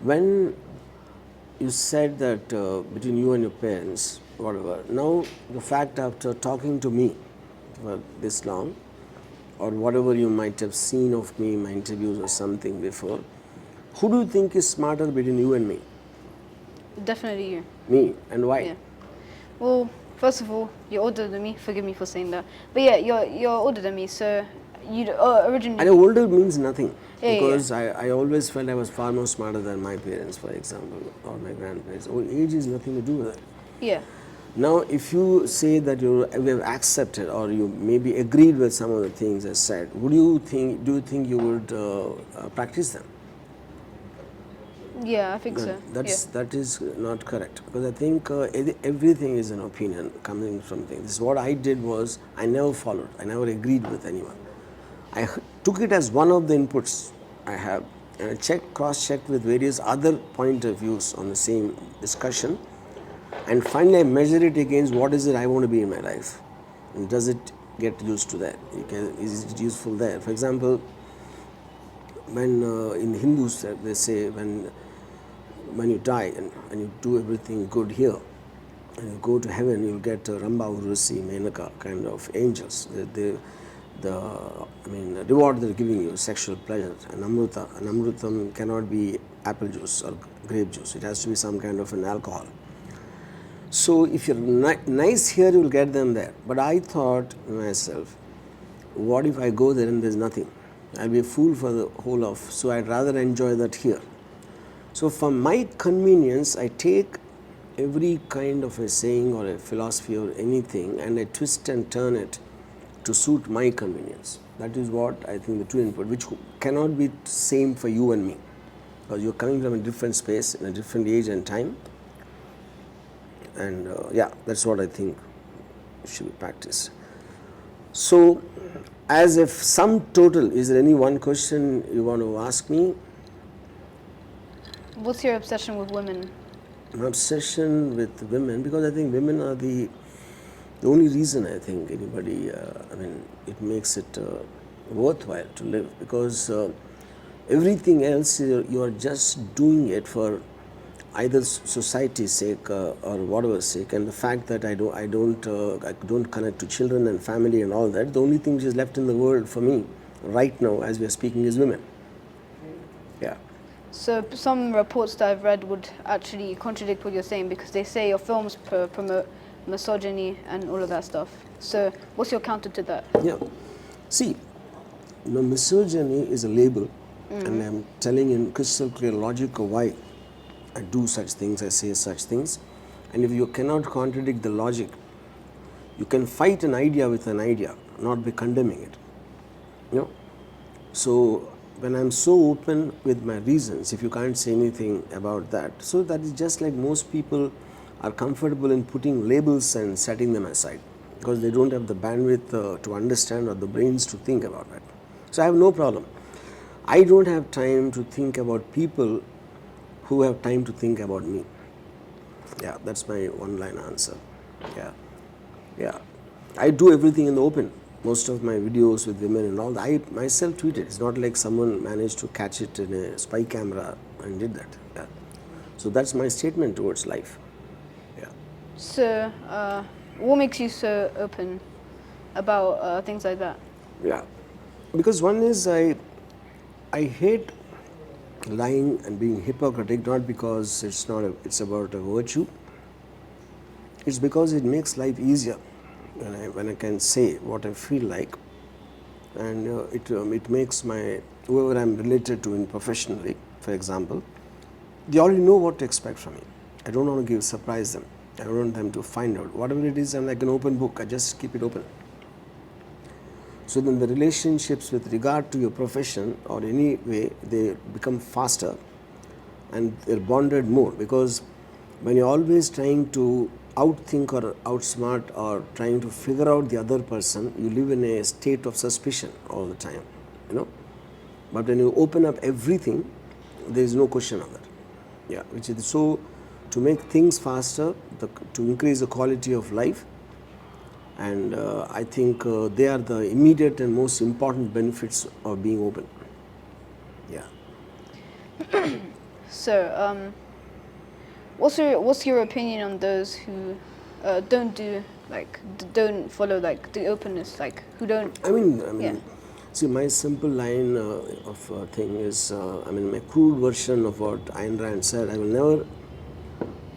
when you said that between you and your parents, whatever, now the fact after talking to me for this long, or whatever you might have seen of me in my interviews or something before, who do you think is smarter between you and me? Definitely you. Me, and why? Yeah. Well, first of all, you're older than me. Forgive me for saying that. But yeah, you're older than me, so you originally. And older means nothing, Yeah, because I always felt I was far more smarter than my parents, for example, or my grandparents. Oh, age is nothing to do with it. Yeah. Now, if you say that you have accepted or you maybe agreed with some of the things I said, would you think? Do you think you would practice them? Yeah, I think so. That is not correct, because I think everything is an opinion coming from things. This is what I did was I never followed. I never agreed with anyone. I took it as one of the inputs I have, and I cross-checked with various other point of views on the same discussion, and finally I measure it against what is it I want to be in my life, and does it get used to that? Is it useful there? For example, when in Hindus they say when you die and you do everything good here, and you go to heaven, you'll get Ramba, Urvashi, Menaka kind of angels. The reward they're giving you is sexual pleasure, and amruta. And amrutam cannot be apple juice or grape juice. It has to be some kind of an alcohol. So if you're nice here, you'll get them there. But I thought to myself, what if I go there and there's nothing? I'll be a fool for the whole of. So I'd rather enjoy that here. So for my convenience, I take every kind of a saying or a philosophy or anything, and I twist and turn it to suit my convenience. That is what I think the true input, which cannot be same for you and me, because you're coming from a different space, in a different age and time. And yeah, that's what I think should be practiced. So, as if sum total, is there any one question you want to ask me? What's your obsession with women? An obsession with women, because I think women are the only reason I think anybody, it makes it worthwhile to live, because everything else you are just doing it for either society's sake or whatever sake, and the fact that I don't connect to children and family and all that, the only thing which is left in the world for me right now as we are speaking is women. Yeah. So some reports that I've read would actually contradict what you're saying, because they say your films promote misogyny and all of that stuff. So what's your counter to that? Yeah. See, misogyny is a label, and I'm telling in crystal clear logic of why I do such things, I say such things. And if you cannot contradict the logic, you can fight an idea with an idea, not by condemning it. You know? So when I'm so open with my reasons, if you can't say anything about that, so that is just like most people are comfortable in putting labels and setting them aside, because they don't have the bandwidth to understand or the brains to think about that. So I have no problem. I don't have time to think about people who have time to think about me. Yeah, that's my one-line answer. Yeah. I do everything in the open. Most of my videos with women and all, I myself tweet it. It's not like someone managed to catch it in a spy camera and did that. Yeah. So that's my statement towards life. Yeah. So what makes you so open about things like that? Yeah. Because one is I hate lying and being hypocritic, not because it's about a virtue. It's because it makes life easier when I can say what I feel like, and it makes whoever I'm related to in professionally, for example, they already know what to expect from me. I don't want to surprise them. I don't want them to find out. Whatever it is, I'm like an open book. I just keep it open. So then the relationships with regard to your profession or any way, they become faster and they're bonded more, because when you're always trying to outthink or outsmart or trying to figure out the other person, you live in a state of suspicion all the time, But when you open up everything, there is no question of that. Yeah, which is so to make things faster, to increase the quality of life. And I think they are the immediate and most important benefits of being open. Yeah. So, what's your opinion on those who don't do don't follow like the openness, like who don't? I mean, I Yeah. mean, see, my simple line of thing is, I mean, my crude version of what Ayn Rand said: I will never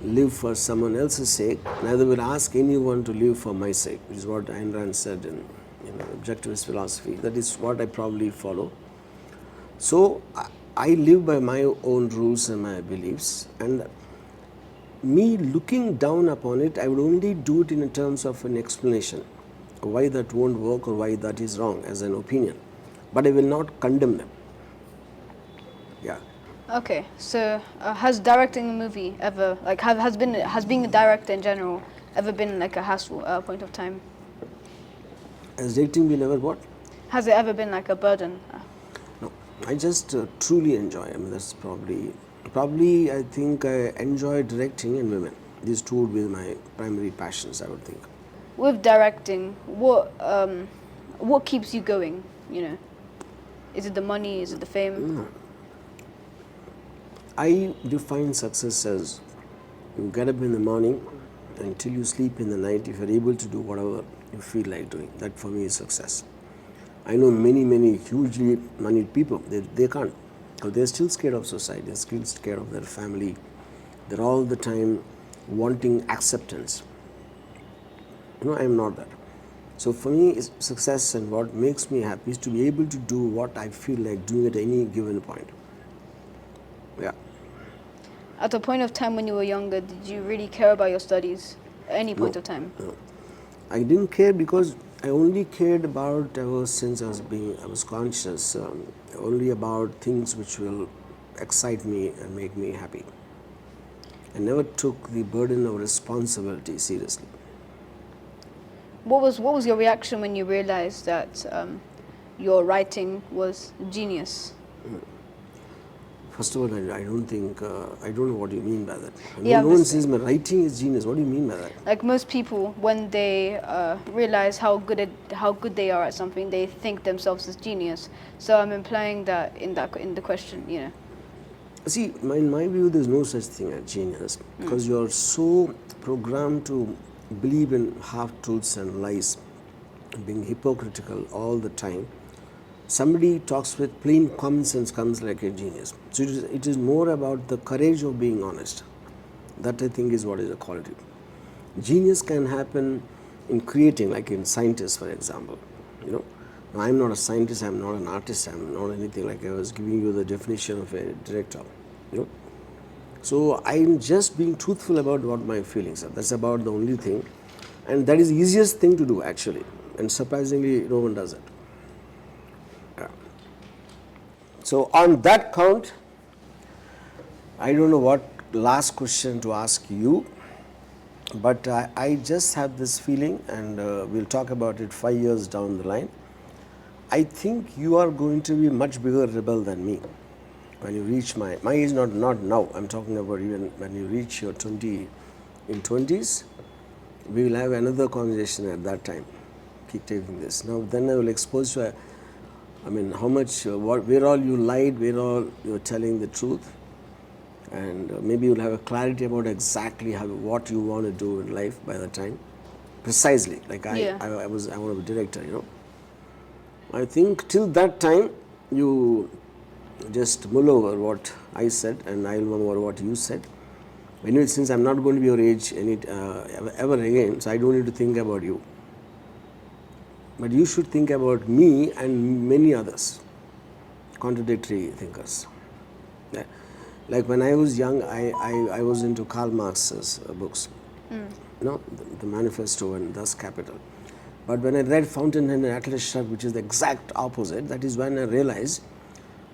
live for someone else's sake, neither will ask anyone to live for my sake, which is what Ayn Rand said in objectivist philosophy. That is what I probably follow. So I live by my own rules and my beliefs, and me looking down upon it, I would only do it in terms of an explanation why that won't work or why that is wrong as an opinion, but I will not condemn them. Yeah. Okay. So, has directing a movie ever has being a director in general ever been like a hassle at a point of time? As dating, we never what? Has it ever been like a burden? No, I just truly enjoy. I mean, that's probably I think I enjoy directing and women. These two would be my primary passions, I would think. With directing, what keeps you going? You know, is it the money? Is it the fame? I define success as you get up in the morning until you sleep in the night. If you're able to do whatever you feel like doing, that for me is success. I know many hugely moneyed people. They can't, because they're still scared of society. They're still scared of their family. They're all the time wanting acceptance. I am not that. So for me, it's success, and what makes me happy is to be able to do what I feel like doing at any given point. Yeah. At a point of time when you were younger, did you really care about your studies? At any point No, of time? no. I didn't care because I only cared about ever since I was conscious, only about things which will excite me and make me happy. I never took the burden of responsibility seriously. What was your reaction when you realized that your writing was genius? First of all, I don't think, I don't know what you mean by that. Yeah, No one but- says my writing is genius. What do you mean by that? Like most people, when they realize how good they are at something, they think themselves as genius. So I'm implying that in the question, you know. See, in my view, there's no such thing as genius, because you're so programmed to believe in half-truths and lies, being hypocritical all the time. Somebody talks with plain common sense comes like a genius. So it is more about the courage of being honest. That I think is what is a quality. Genius can happen in creating, like in scientists, for example. Now, I'm not a scientist, I'm not an artist, I'm not anything. Like I was giving you the definition of a director. So I'm just being truthful about what my feelings are. That's about the only thing. And that is the easiest thing to do, actually. And surprisingly, no one does it. So on that count, I don't know what last question to ask you, but I just have this feeling, and we'll talk about it 5 years down the line. I think you are going to be much bigger rebel than me when you reach my age, not now. I'm talking about even when you reach your 20s. We will have another conversation at that time. Keep taking this. Now, then I will expose you. How much, where all you lied, where all you're telling the truth, and maybe you'll have a clarity about exactly what you want to do in life by the time. Precisely, like Yeah. I want to be director. I think till that time, you just mull over what I said, and I'll mull over what you said. Anyway, since I'm not going to be your age ever again, so I don't need to think about you. But you should think about me and many others, contradictory thinkers. Yeah. Like when I was young, I was into Karl Marx's books, the Manifesto and Thus Capital. But when I read Fountainhead and Atlas Shrugged, which is the exact opposite, that is when I realized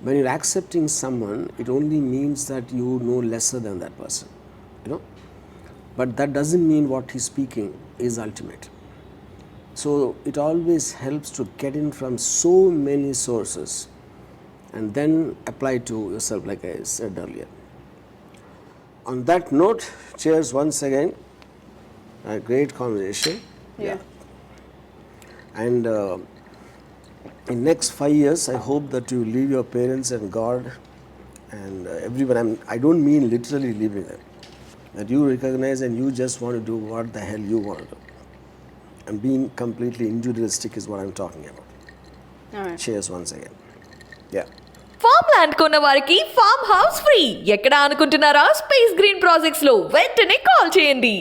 when you're accepting someone, it only means that you know lesser than that person. But that doesn't mean what he's speaking is ultimate. So it always helps to get in from so many sources and then apply to yourself, like I said earlier. On that note, cheers once again. A great conversation. Yeah. And in next 5 years, I hope that you leave your parents and God and everyone. I don't mean literally leaving them. That you recognize and you just want to do what the hell you want to do. And being completely individualistic is what I'm talking about. All right. Cheers once again. Yeah. Farm land కొన్న వారికి farm house free. ఎక్కడ అనుకుంటున్నారా? Space green projects లో వెంటనే call చేయండి.